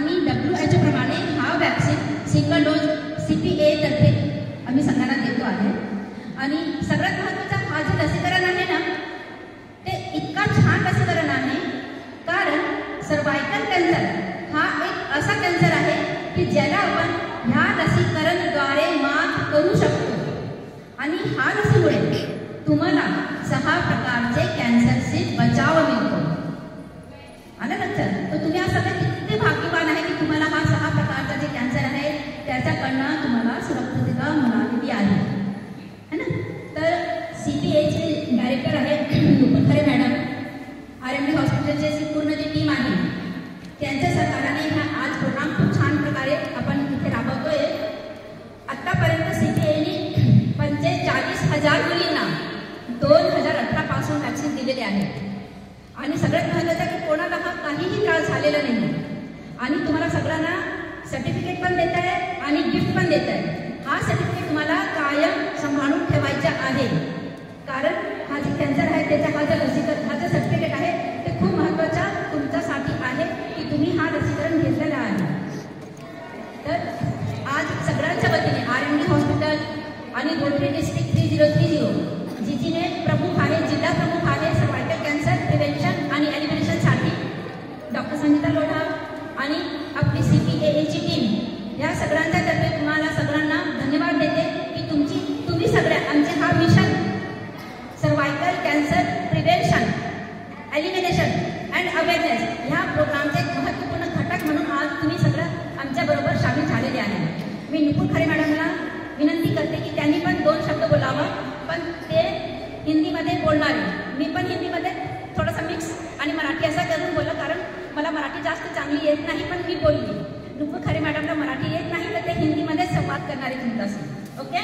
आणि WHO प्रमाणे हा वॅक्सिन सिंगल डोज CPA तर्फे आम्ही सगळ्यांना देतो आहे। आणि सगळ्यात महत्त्वाचा हा जे लसीकरण आहे ना ते इतका छान लसीकरण आहे, कारण सर्वायकल कॅन्सर हा एक असा कॅन्सर आहे की ज्याला आपण ह्या लसीकरणद्वारे मात करू शकतो। आणि ह्या लसीमुळे तुम्हाला 6 प्रकारचे कॅन्सरचे बचाव मिळतो। आलं लक्षात? तर तुम्ही असं किती भाग्यवान आहे की तुम्हाला हा 6 प्रकारचा जे कॅन्सर आहे त्याच्याकडनं तुम्हाला सुरक्षितता मिळालेली आहे, है ना? तर CPAचे डायरेक्टर आहे नुपुर खरे मॅडम, RMD हॉस्पिटलचे पूर्ण जी टीम आहे त्यांच्या सहकार्याने हा आज प्रोग्राम खूप छान प्रकारे आपण इथे राबवतोय। आतापर्यंत CPAने 45,000 मुलींना 2018 पासून वॅक्सिन दिलेले आहे। आणि सगळ्यात महत्त्वाचं की कोणाला हा काहीही त्रास झालेला नाही। आणि तुम्हाला सगळ्यांना सर्टिफिकेट पण देत आहे आणि गिफ्ट पण देत आहे। हा सर्टिफिकेट तुम्हाला कायम सांभाळून ठेवायचा आहे, कारण हा जे कॅन्सर आहे त्याचा हा जे लसीकरण हा जे सर्टिफिकेट आहे ते खूप महत्त्वाचा तुमच्यासाठी आहे की तुम्ही हा लसीकरण घेतलेला आहे। तर आज सगळ्यांच्या वतीने RMD हॉस्पिटल आणि रोटरी डिस्ट्रिक्ट 3030 जिने प्रमुख आहे, जिल्हा प्रमुख आहे सर्वायकल कॅन्सर प्रिव्हेन्शन आणि एलिमिनेशनसाठी डॉक्टर संगीता लोढा आणि आपली CPAची टीम या सगळ्यांच्या तर्फे तुम्हाला सगळ्यांना धन्यवाद देते की तुम्ही सगळ्या आमचे हा mission cervical cancer prevention elimination and awareness ह्या प्रोग्रामचे महत्त्वपूर्ण घटक म्हणून आज तुम्ही सगळं आमच्याबरोबर सामील झालेले आहे। मी नुपुर खरे मॅडमला विनंती करते की त्यांनी पण 2 शब्द बोलावं, पण ते हिंदीमध्ये बोलणार आहे। मी पण हिंदीमध्ये थोडंसं मिक्स आणि मराठी असं करून बोला, कारण मला मराठी जास्त चांगली येत नाही, पण मी बोलली। नुपुर खरे मॅडमला मराठी येत नाही तर ते हिंदीमध्ये संवाद करणारे तुमच्याशी। ओके।